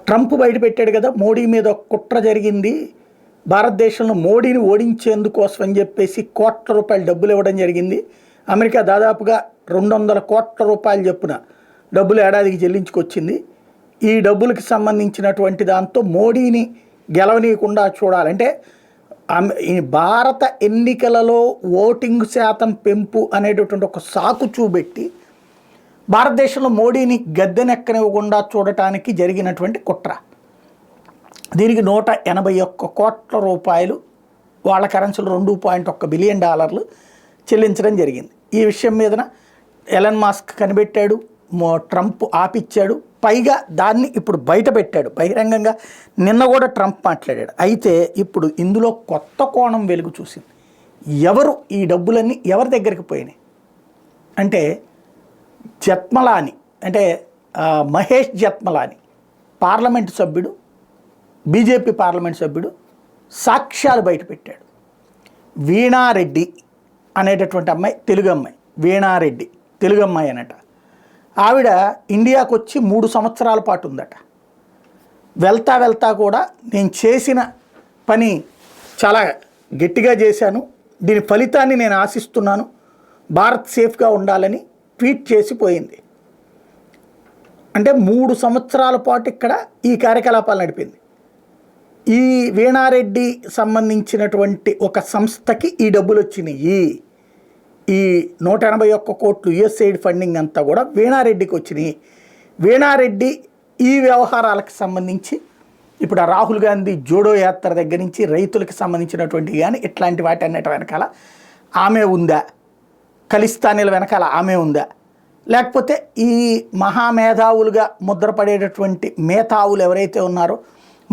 Trump బయటపెట్టాడు కదా, మోడీ మీద ఒక కుట్ర జరిగింది, భారతదేశంలో మోడీని ఓడించేందుకోసం అని చెప్పేసి కోట్ల రూపాయలు డబ్బులు ఇవ్వడం జరిగింది. అమెరికా దాదాపుగా 200 కోట్ల రూపాయలు చొప్పున డబ్బులు ఏడాదికి చెల్లించుకొచ్చింది. ఈ డబ్బులకి సంబంధించినటువంటి దాంతో మోడీని గెలవనీయకుండా చూడాలంటే ఈ భారత ఎన్నికలలో ఓటింగ్ శాతం పెంపు అనేటటువంటి ఒక సాకు చూపెట్టి భారతదేశంలో మోడీని గద్దెనెక్కనివ్వకుండా చూడటానికి జరిగినటువంటి కుట్ర. దీనికి 181 కోట్ల రూపాయలు వాళ్ళ కరెన్సీలు $2.1 బిలియన్ చెల్లించడం జరిగింది. ఈ విషయం మీదన ఎలన్ మస్క్ కనిపెట్టాడు, ట్రంప్ ఆపిచ్చాడు, పైగా దాన్ని ఇప్పుడు బయట పెట్టాడు బహిరంగంగా. నిన్న కూడా ట్రంప్ మాట్లాడాడు. అయితే ఇప్పుడు ఇందులో కొత్త కోణం వెలుగు చూసింది. ఎవరు ఈ డబ్బులన్నీ ఎవరి దగ్గరికి పోయినాయి అంటే జత్మలాని, అంటే మహేష్ జత్మలాని పార్లమెంటు సభ్యుడు, బీజేపీ పార్లమెంట్ సభ్యుడు సాక్ష్యాలు బయటపెట్టాడు. వీణారెడ్డి అనేటటువంటి అమ్మాయి, తెలుగు అమ్మాయి, వీణారెడ్డి తెలుగు అమ్మాయి అనట. ఆవిడ ఇండియాకు వచ్చి 3 సంవత్సరాల పాటు ఉందట. వెళ్తా కూడా నేను చేసిన పని చాలా గట్టిగా చేశాను, దీని ఫలితాన్ని నేను ఆశిస్తున్నాను, భారత్ సేఫ్గా ఉండాలని ట్వీట్ చేసి పోయింది. అంటే 3 సంవత్సరాల పాటు ఇక్కడ ఈ కార్యకలాపాలు నడిపింది. ఈ వీణారెడ్డి సంబంధించినటువంటి ఒక సంస్థకి ఈ డబ్బులు వచ్చినాయి. ఈ 181 కోట్లు యుఎస్ఎయిడ్ ఫండింగ్ అంతా కూడా వీణారెడ్డికి వచ్చినాయి. వీణారెడ్డి ఈ వ్యవహారాలకు సంబంధించి ఇప్పుడు ఆ రాహుల్ గాంధీ జోడో యాత్ర దగ్గర నుంచి రైతులకు సంబంధించినటువంటి కానీ ఇట్లాంటి వాటి అన్నిటి వెనకాల ఆమె ఉందా, ఖలిస్తానీల వెనకాల ఆమె ఉందా, లేకపోతే ఈ మహామేధావులుగా ముద్రపడేటటువంటి మేధావులు ఎవరైతే ఉన్నారో,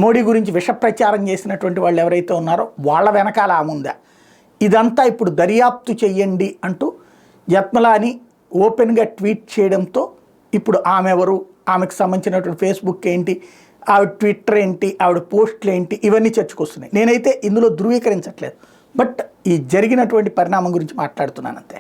మోడీ గురించి విష ప్రచారం చేసినటువంటి వాళ్ళు ఎవరైతే ఉన్నారో వాళ్ళ వెనకాల ఆమె ఉందా, ఇదంతా ఇప్పుడు దర్యాప్తు చెయ్యండి అంటూ జత్మలాని ఓపెన్గా ట్వీట్ చేయడంతో ఇప్పుడు ఆమె ఎవరు, ఆమెకు సంబంధించినటువంటి ఫేస్బుక్ ఏంటి, ఆవిడ ట్విట్టర్ ఏంటి, ఆవిడ పోస్టులు ఏంటి, ఇవన్నీ చర్చకొస్తున్నాయి. నేనైతే ఇందులో ధృవీకరించట్లేదు, బట్ ఈ జరిగినటువంటి పరిణామం గురించి మాట్లాడుతున్నాను అంతే.